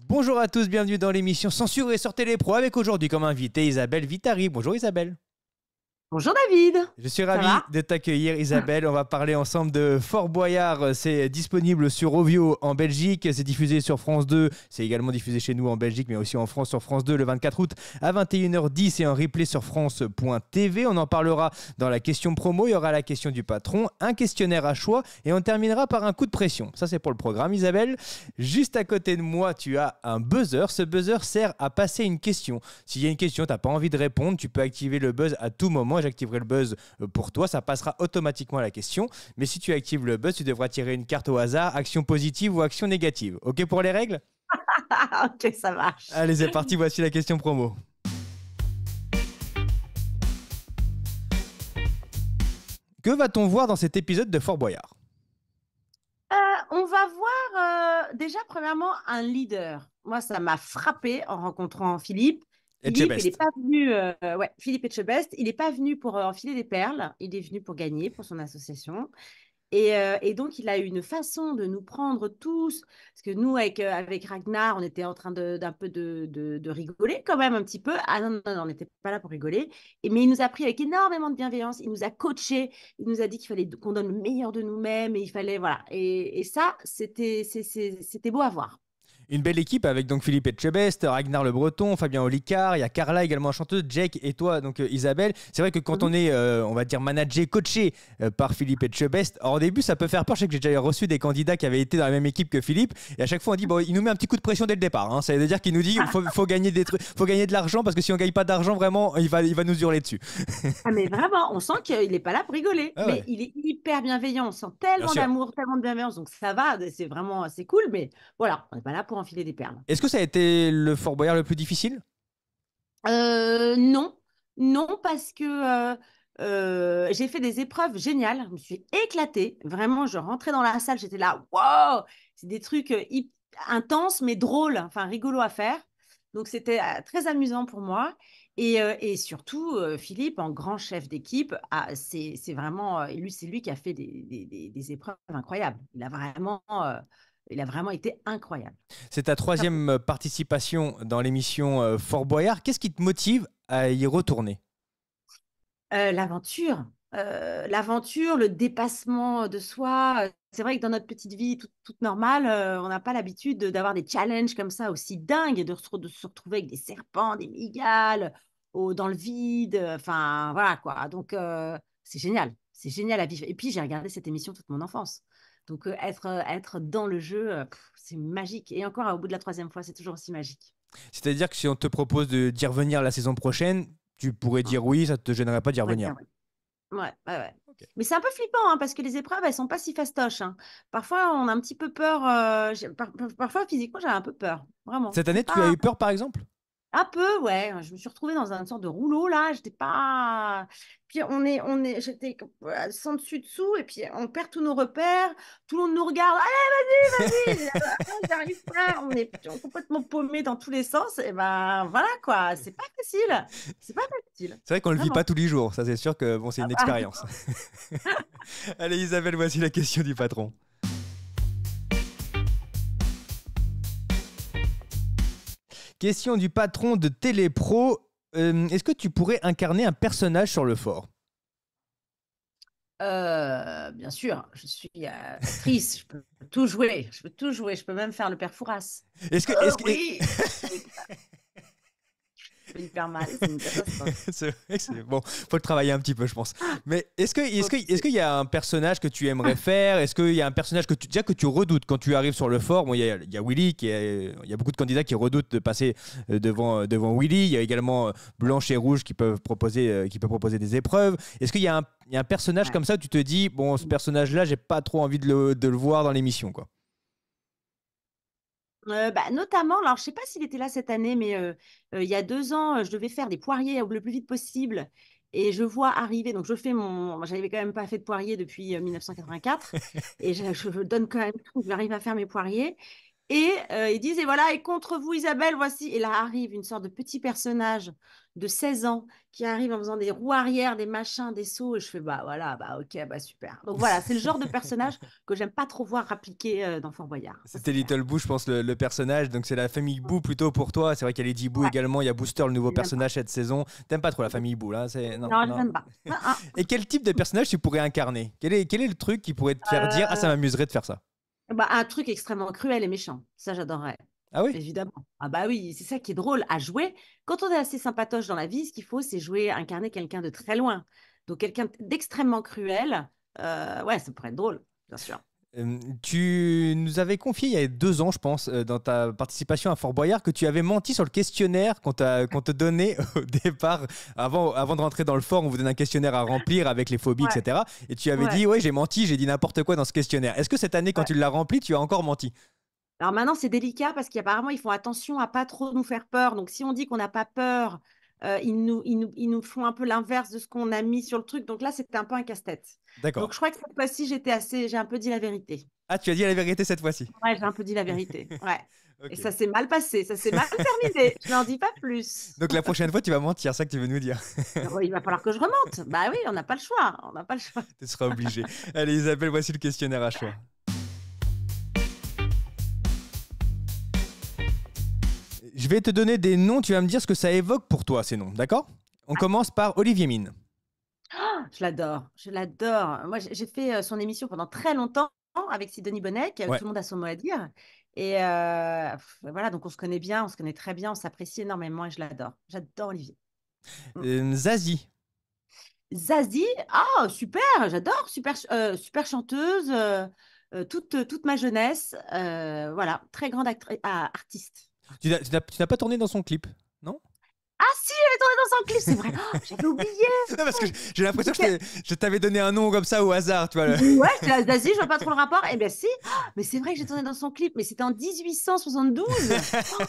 Bonjour à tous, bienvenue dans l'émission Censurée sur Télépro avec aujourd'hui comme invité Isabelle Vitari. Bonjour Isabelle. Bonjour David, Je suis ça ravi va? de t'accueillir Isabelle. On va parler ensemble de Fort Boyard. C'est disponible sur Ovio en Belgique. C'est diffusé sur France 2. C'est également diffusé chez nous en Belgique mais aussi en France sur France 2 le 24 août à 21h10 et en replay sur France.tv. On en parlera dans la question promo. Il y aura la question du patron, un questionnaire à choix et on terminera par un coup de pression. Ça c'est pour le programme Isabelle. Juste à côté de moi, tu as un buzzer. Ce buzzer sert à passer une question. S'il y a une question, tu n'as pas envie de répondre, tu peux activer le buzz à tout moment. J'activerai le buzz pour toi, ça passera automatiquement à la question. Mais si tu actives le buzz, tu devras tirer une carte au hasard, action positive ou action négative. Ok pour les règles? Ok, ça marche. Allez, c'est parti, voici la question promo. Que va-t-on voir dans cet épisode de Fort Boyard? On va voir déjà premièrement un leader. Moi, ça m'a frappé en rencontrant Philippe. Philippe, il n'est Etchebest. pas venu, ouais, Philippe Etchebest, il n'est pas venu pour enfiler des perles, il est venu pour gagner pour son association. Et donc, il a eu une façon de nous prendre tous, parce que nous, avec Ragnar, on était en train d'un peu de rigoler quand même un petit peu. Ah non, non, non, on n'était pas là pour rigoler. Mais il nous a pris avec énormément de bienveillance, il nous a coachés, il nous a dit qu'il fallait qu'on donne le meilleur de nous-mêmes, et il fallait, voilà. Et ça, c'était beau à voir. Une belle équipe avec donc Philippe Etchebest, Ragnar Le Breton, Fabien Olicard, il y a Carla également chanteuse, Jake et toi donc Isabelle. C'est vrai que quand on Mhm. est on va dire managé, coaché par Philippe Etchebest, alors au début ça peut faire peur. Je sais que j'ai déjà reçu des candidats qui avaient été dans la même équipe que Philippe et à chaque fois on dit bon il nous met un petit coup de pression dès le départ. Hein. Ça veut dire qu'il nous dit faut gagner des trucs, faut gagner de l'argent parce que si on gagne pas d'argent vraiment il va nous hurler dessus. Ah, mais vraiment, on sent qu'il n'est pas là pour rigoler, Ah mais ouais, il est hyper bienveillant, on sent bien tellement sûr. d'amour, tellement de bienveillance, donc ça va, c'est cool, mais voilà, on n'est pas là pour enfiler des perles. Est-ce que ça a été le Fort Boyard le plus difficile? Non, non, parce que j'ai fait des épreuves géniales. Je me suis éclatée. Vraiment, je rentrais dans la salle, j'étais là, wow! C'est des trucs intenses, mais drôles, enfin rigolos à faire. Donc, c'était très amusant pour moi. Et surtout, Philippe, en grand chef d'équipe, c'est vraiment, c'est lui qui a fait des épreuves incroyables. Il a vraiment été incroyable. C'est ta troisième participation dans l'émission Fort Boyard. Qu'est-ce qui te motive à y retourner? L'aventure, l'aventure, le dépassement de soi. C'est vrai que dans notre petite vie toute normale, on n'a pas l'habitude d'avoir des challenges comme ça aussi dingues, de se retrouver avec des serpents, des migales, dans le vide. Enfin, voilà quoi. Donc, c'est génial à vivre. Et puis, j'ai regardé cette émission toute mon enfance. Donc, être dans le jeu, c'est magique. Et encore, au bout de la troisième fois, c'est toujours aussi magique. C'est-à-dire que si on te propose d'y revenir la saison prochaine, tu pourrais Ouais, dire oui, ça te gênerait pas d'y on va revenir. dire ouais. Ouais, ouais, ouais. Ok. Mais c'est un peu flippant hein, parce que les épreuves, elles sont pas si fastoches. Hein. Parfois, on a un petit peu peur. Parfois, physiquement, j'ai un peu peur. Vraiment. Cette C'est année, tu as pas eu peur, par exemple? un peu, ouais. Je me suis retrouvée dans une sorte de rouleau là. J'étais pas. Puis j'étais sans dessus dessous et puis on perd tous nos repères. Tout le monde nous regarde. Allez, vas-y, vas-y. J'arrive pas. On est complètement paumé dans tous les sens. Et ben voilà quoi. C'est pas facile. C'est pas facile. C'est vrai qu'on le vit pas Vraiment. tous les jours, ça c'est sûr que bon, c'est une Ah, expérience. Allez Isabelle, voici la question du patron. Question du patron de Télépro. Est-ce que tu pourrais incarner un personnage sur le fort? Bien sûr, je suis actrice, je peux tout jouer, je peux tout jouer, je peux même faire le père Fouras. Est-ce que, est-ce que... Oui, je fais hyper mal, c'est une catastrophe. c'est vrai que c'est bon, faut le travailler un petit peu, je pense. Mais est-ce Ok. qu'il y a un personnage que tu aimerais faire? Est-ce qu'il y a un personnage déjà que tu redoutes quand tu arrives sur le fort? Bon, il y a Willy il y a beaucoup de candidats qui redoutent de passer devant Willy. Il y a également Blanche et Rouge qui peuvent proposer des épreuves. Est-ce qu'il y a un personnage Ouais. comme ça où tu te dis bon, ce personnage-là, j'ai pas trop envie de le voir dans l'émission, quoi. Bah, notamment, alors je sais pas s'il était là cette année, mais il y a 2 ans, je devais faire des poiriers le plus vite possible. Et je vois arriver, donc je fais j'avais quand même pas fait de poiriers depuis 1984, et je donne quand même tout, j'arrive à faire mes poiriers. Et ils disent, et voilà, et contre vous, Isabelle, voici. Et là arrive une sorte de petit personnage de 16 ans qui arrive en faisant des roues arrière, des machins, des sauts. Et je fais, bah voilà, bah ok, bah super. Donc voilà, c'est le genre de personnage que j'aime pas trop voir appliqué dans Fort Boyard. Ça, C'était c'est clair. Little Boo, je pense, le personnage. Donc c'est la famille Boo plutôt pour toi. C'est vrai qu'il y a Lady Boo Ouais, également. Il y a Booster, le nouveau je l'aime pas. personnage cette saison. T'aimes pas trop la famille Boo là? Non, Non, je non. l'aime pas. Ah, Et quel type de personnage tu pourrais incarner? Quel est le truc qui pourrait te faire dire ah ça ah. m'amuserait de faire ça? Bah, un truc extrêmement cruel et méchant. Ça, j'adorerais. Ah oui? Évidemment. Ah bah oui, c'est ça qui est drôle à jouer. Quand on est assez sympatoche dans la vie, ce qu'il faut, c'est jouer, incarner quelqu'un de très loin. Donc quelqu'un d'extrêmement cruel. Ouais, ça pourrait être drôle, bien sûr. Tu nous avais confié il y a 2 ans, je pense, dans ta participation à Fort Boyard, que tu avais menti sur le questionnaire qu'on te donnait au départ. Avant de rentrer dans le fort, on vous donne un questionnaire à remplir avec les phobies, Ouais, etc. Et tu avais ouais, dit, ouais, j'ai menti, j'ai dit n'importe quoi dans ce questionnaire. Est-ce que cette année, quand ouais. tu l'as rempli, tu as encore menti? Alors maintenant, c'est délicat parce qu'apparemment, ils font attention à pas trop nous faire peur. Donc, si on dit qu'on n'a pas peur, ils nous font un peu l'inverse de ce qu'on a mis sur le truc. Donc là, c'était un peu un casse-tête. Donc, D'accord. je crois que cette fois-ci, j'ai un peu dit la vérité. Ah, tu as dit la vérité cette fois-ci. Ouais, j'ai un peu dit la vérité. Ouais. Et Ok. ça s'est mal passé, ça s'est mal terminé. Je n'en dis pas plus. Donc la prochaine fois, tu vas mentir, c'est ça que tu veux nous dire. Oh, il va falloir que je remonte. Bah oui, on n'a pas le choix. On n'a pas le choix. Tu seras obligé. Allez, Isabelle, voici le questionnaire à choix. Je vais te donner des noms, tu vas me dire ce que ça évoque pour toi, ces noms, d'accord? On commence par Olivier Mine. Je l'adore. Je l'adore. Moi, j'ai fait son émission pendant très longtemps avec Sidonie Bonnet, qui Ouais. tout le monde a son mot à dire. Et voilà, donc on se connaît bien, on se connaît très bien, on s'apprécie énormément et je l'adore. J'adore Olivier. Mm. Zazie. Zazie, ah super, j'adore, super, super chanteuse, toute ma jeunesse, voilà, très grande artiste. Tu Artiste. n'as tu n'as pas tourné dans son clip, non? Ah si, j'avais tourné dans son clip, c'est vrai. Oh, j'avais oublié. Non, parce que j'ai l'impression que C'était- je t'avais donné un nom comme ça au hasard, tu vois. Ouais, j'étais là, Zazie, je vois pas trop le rapport. Eh bien si, mais c'est vrai que j'ai tourné dans son clip, mais c'était en 1872. Oh,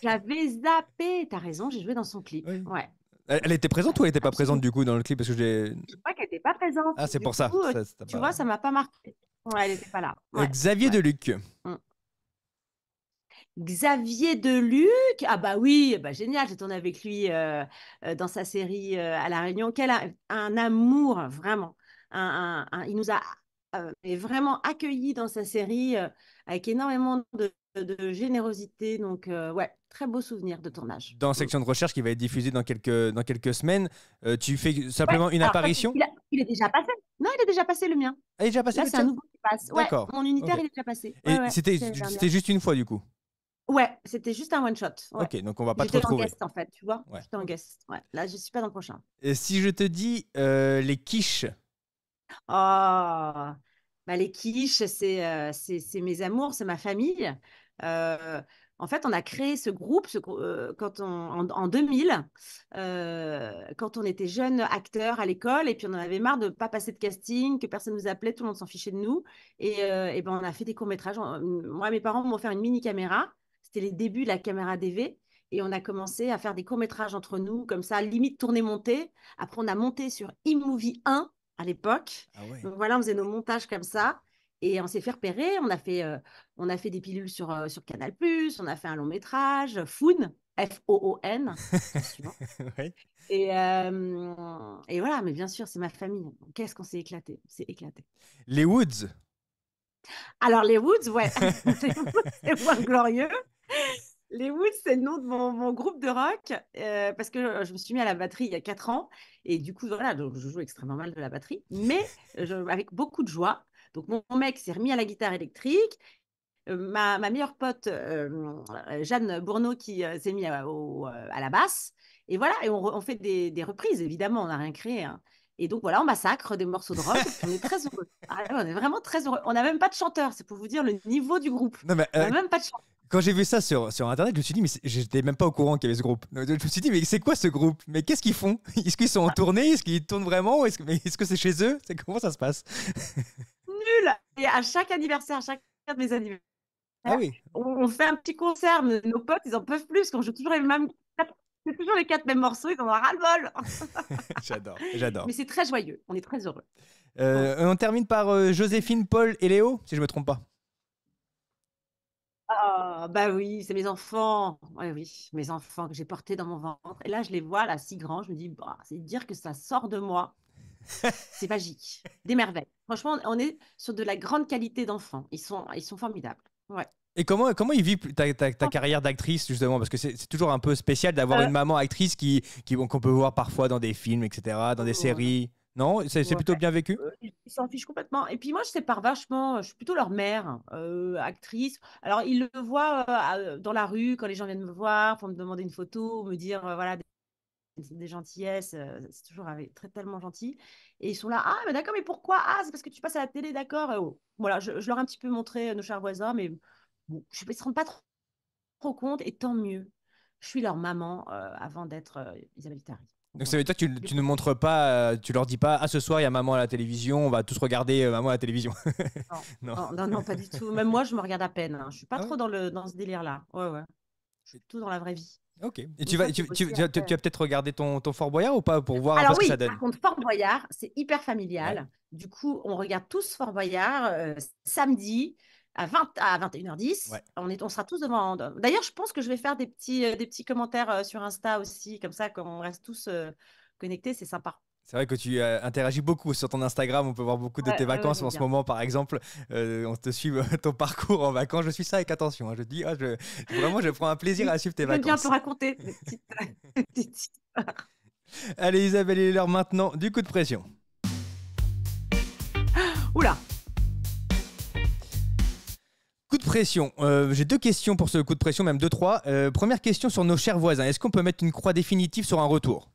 j'avais zappé. T'as raison, j'ai joué dans son clip. Oui. Ouais, Elle était présente ou elle n'était pas présente absolument. du coup dans le clip parce que j'ai... Je crois qu'elle n'était pas présente. Ah, c'est Du pour ça. coup, Ça, tu vois, ça m'a pas marqué. Ouais, elle n'était pas là. Ouais, Xavier ouais. Deluc. Mm. Xavier Deluc, ah bah oui, bah génial, j'ai tourné avec lui dans sa série à La Réunion. Un amour, vraiment. Il nous a vraiment accueillis dans sa série avec énormément de générosité. Donc, ouais, très beau souvenir de tournage. Dans Mm. Section de recherche qui va être diffusée dans quelques semaines, tu fais Ouais, simplement une alors ça, apparition. il est déjà passé. Non, il est déjà passé le mien. Elle est déjà passée Là, le c'est un tien? nouveau qui passe. Ouais, D'accord. mon unitaire, Ok. il est déjà passé. Ouais, Et ouais, c'était l'année dernière. c'était juste une fois du coup. Ouais, c'était juste un one shot. Ouais. Ok, donc on va pas te J'étais en retrouver. guest en fait, tu vois. Ouais. J'étais en Ok. guest. Ouais. Là, je suis pas dans le prochain. Et si je te dis les quiches, Oh, bah, les quiches, c'est mes amours, c'est ma famille. Euh, En fait, on a créé ce groupe quand en 2000, quand on était jeunes acteurs à l'école, et puis on en avait marre de ne pas passer de casting, que personne nous appelait, tout le monde s'en fichait de nous. Et ben, on a fait des courts-métrages. Moi, mes parents m'ont offert une mini caméra. C'était les débuts de la caméra DV. Et on a commencé à faire des courts-métrages entre nous, comme ça, limite tourner-monter. Après, on a monté sur eMovie 1 à l'époque. ah ouais. Donc voilà, on faisait nos montages comme ça. Et on s'est fait repérer. On a fait des pilules sur Canal+, on a fait un long métrage, Foon, Foon, attention. Ouais. Et voilà, mais bien sûr, c'est ma famille. Qu'est-ce qu'on s'est éclaté? C'est éclaté. Les Woods. Alors, les Woods, ouais, c'est moins glorieux. Les Woods, c'est le nom de mon groupe de rock parce que je me suis mis à la batterie il y a 4 ans et du coup, voilà, donc je joue extrêmement mal de la batterie, mais avec beaucoup de joie. Donc, mon mec s'est remis à la guitare électrique. Ma meilleure pote, Jeanne Bourneau, qui s'est mise à la basse. Et voilà, et on fait des reprises, évidemment, on n'a rien créé, hein. Et donc, voilà, on massacre des morceaux de rock et puis on est très heureux. Ah, ouais, on est vraiment très heureux. On n'a même pas de chanteur, c'est pour vous dire le niveau du groupe. Non, mais, On n'a même pas de chanteur. quand j'ai vu ça sur Internet, je me suis dit, mais j'étais même pas au courant qu'il y avait ce groupe. Donc, je me suis dit, mais c'est quoi ce groupe? Mais qu'est-ce qu'ils font? Est-ce qu'ils sont en tournée? Est-ce qu'ils tournent vraiment? Est-ce que c'est chez eux? Comment ça se passe? Nul. Et à chaque anniversaire, à chaque de mes anniversaires, Ah oui, on fait un petit concert. Nos potes, ils en peuvent plus, parce qu'on joue toujours les mêmes. C'est toujours les 4 mêmes morceaux, ils en ont ras-le-bol. j'adore, j'adore. Mais c'est très joyeux, on est très heureux. On termine par Joséphine, Paul et Léo, si je me trompe pas. Ah, bah oui, c'est mes enfants. Ouais, oui, mes enfants que j'ai portés dans mon ventre. Et là, je les vois, là, si grands. Je me dis, bah, c'est dire que ça sort de moi. C'est magique. Des merveilles. Franchement, on est sur de la grande qualité d'enfants. Ils sont formidables. Ouais. Et comment il vit ta carrière d'actrice, justement? Parce que c'est toujours un peu spécial d'avoir Euh, une maman actrice qu'on peut voir parfois dans des films, etc., dans des ouais, séries. Non? C'est ouais. plutôt bien vécu? Ils s'en fichent complètement. Et puis moi, je sépare vachement. Je suis plutôt leur mère, actrice. Alors, ils le voient dans la rue quand les gens viennent me voir pour me demander une photo, me dire, voilà, des gentillesses. C'est toujours tellement gentil. Et ils sont là, ah, mais d'accord, mais pourquoi? Ah, c'est parce que tu passes à la télé, d'accord. Oh. Voilà, je leur ai un petit peu montré nos chers voisins, mais bon, je ne se rendent pas trop compte, et tant mieux. Je suis leur maman avant d'être Isabelle Tari. Donc ça veut Voilà. dire que tu ne montres pas, tu leur dis pas, ah ce soir il y a maman à la télévision, on va tous regarder maman à la télévision. Non, Non. non, non, non, pas du tout. Même moi, je me regarde à peine. Hein. Je suis pas Ah ouais? trop dans ce délire-là. Ouais, ouais. Je suis plutôt dans la vraie vie. Ok. Et Mais tu vas, ça, c'est aussi tu après. vas peut-être regarder ton Fort Boyard ou pas pour voir un peu Alors ce que ça oui, par donne? contre, Fort Boyard, c'est hyper Ouais. familial. Du coup, on regarde tous Fort Boyard samedi à 21h10. Ouais. On sera tous devant. D'ailleurs, je pense que je vais faire des petits commentaires sur Insta aussi, comme ça, quand on reste tous connectés, c'est sympa. C'est vrai que tu interagis beaucoup sur ton Instagram. On peut voir beaucoup de tes Ouais, ouais, ouais, vacances j'aime en ce bien. moment, par exemple. On te suit ton parcours en vacances. Je suis ça avec attention, hein. Je dis, vraiment, je prends un plaisir à suivre tes J'aime bien un peu vacances. raconter des petites, des petites histoires. Allez, Isabelle, il est l'heure maintenant du coup de pression. Oula! Coup de pression. J'ai deux questions pour ce coup de pression, même deux, trois. Première question sur nos chers voisins. Est-ce qu'on peut mettre une croix définitive sur un retour?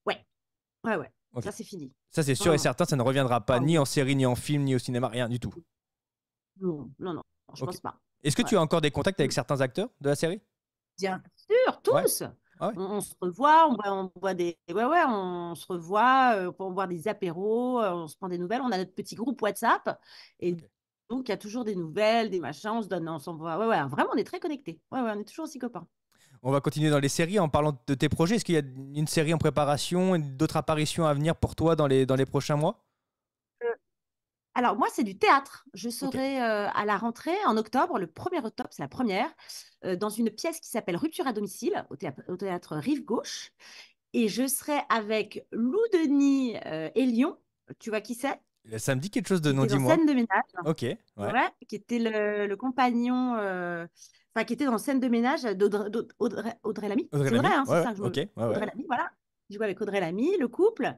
Ouais, ouais, ouais. Ok. Ça, c'est fini. Ça, c'est sûr Non, et non. certain, ça ne reviendra pas Ah ni en oui. série, ni en film, ni au cinéma, rien du tout. Non, non, non, je Ok. pense pas. Est-ce que Ouais. tu as encore des contacts avec Mm. certains acteurs de la série? Bien sûr, Ouais. tous. Ah ouais. On se revoit, on boit ouais, ouais, on se revoit pour boire des apéros, on se prend des nouvelles. On a notre petit groupe WhatsApp et Ok. donc il y a toujours des nouvelles, des machins, on se donne, on s'envoie. Ouais, ouais, vraiment, on est très connectés. Ouais, ouais, on est toujours aussi copains. On va continuer dans les séries en parlant de tes projets. Est-ce qu'il y a une série en préparation, d'autres apparitions à venir pour toi dans les prochains mois? Alors, moi, c'est du théâtre. Je Ok. serai à la rentrée en octobre, le 1er octobre, c'est la première, dans une pièce qui s'appelle Rupture à domicile, au théâtre Rive Gauche. Et je serai avec Lou Denis et Lyon. Tu vois qui c'est? Ça me dit quelque chose de Qui non, était dans dis-moi. Scène de ménage. Ok, ouais. Ouais, qui était le compagnon, enfin, qui était dans Scène de ménage d'Audrey Lamy. Audrey C'est Audrey, Lamy? hein, c'est Ouais, ouais, ça que je ok, me. ouais, ouais. Audrey Lamy, voilà. Je joue avec Audrey Lamy, le couple,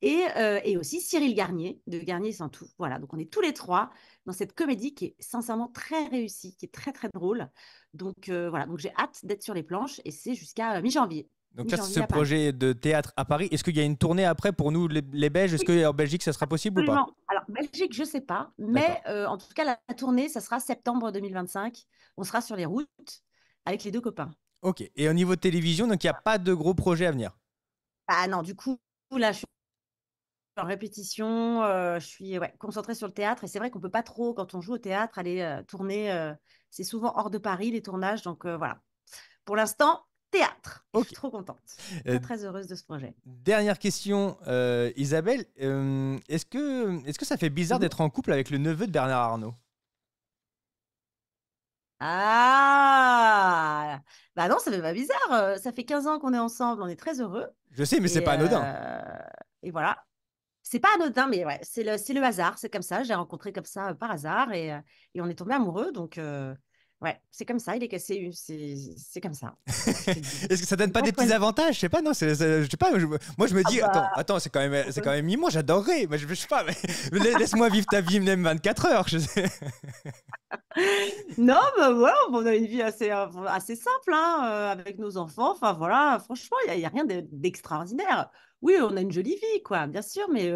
et aussi Cyril Garnier, de Garnier sans tout. Voilà, donc on est tous les trois dans cette comédie qui est sincèrement très réussie, qui est très, très drôle. Donc voilà, donc j'ai hâte d'être sur les planches et c'est jusqu'à mi-janvier. Donc ça, c'est ce Mi-janvier à Paris. projet de théâtre à Paris. Est-ce qu'il y a une tournée après pour nous, les Belges? Est-ce Oui, qu'en Belgique, ça sera possible ou pas? absolument. Alors, Belgique, je ne sais pas, D'accord. mais en tout cas, la tournée, ça sera septembre 2025. On sera sur les routes avec les deux copains. Ok. Et au niveau de télévision, donc il n'y a pas de gros projets à venir. Ah non, du coup, là, je suis en répétition, je suis ouais, concentrée sur le théâtre. Et c'est vrai qu'on ne peut pas trop, quand on joue au théâtre, aller tourner. C'est souvent hors de Paris, les tournages. Donc voilà. Pour l'instant, théâtre. Et je Ok. suis trop contente. Euh, Très, très heureuse de ce projet. Dernière question, Isabelle. Est-ce que ça fait bizarre Mhm. d'être en couple avec le neveu de Bernard Arnault? Ah! Bah non, ça fait pas bizarre. Ça fait 15 ans qu'on est ensemble, on est très heureux. Je sais, mais c'est Et, pas anodin. et voilà. C'est pas anodin, mais ouais, c'est le hasard. C'est comme ça. Je l'ai rencontré comme ça par hasard et on est tombé amoureux. Donc, ouais, c'est comme ça. Il est cassé. C'est comme ça. Qu'est-ce que je te dis? Est-ce que ça donne J'ai pas pas des petits choisi. avantages? Je sais pas, non, je sais pas. Moi, je me Ah dis, attends, bah, attends, c'est quand même mignon, j'adorerais. Mais je sais pas, mais laisse-moi vivre ta vie même 24 heures. Je sais. non, bah voilà, on a une vie assez simple hein, avec nos enfants. Enfin voilà, franchement, il y a rien d'extraordinaire. Oui, on a une jolie vie, quoi, bien sûr, mais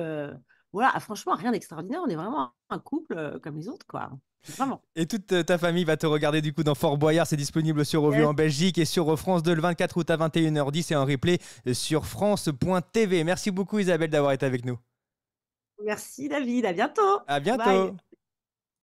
voilà, franchement, rien d'extraordinaire. On est vraiment un couple comme les autres, quoi. Vraiment. Et toute ta famille va te regarder du coup dans Fort Boyard. C'est disponible sur Revue Yes. en Belgique et sur France 2 le 24 août à 21h10 et en replay sur France.tv. Merci beaucoup Isabelle d'avoir été avec nous. Merci, David. À bientôt. À Bye. bientôt.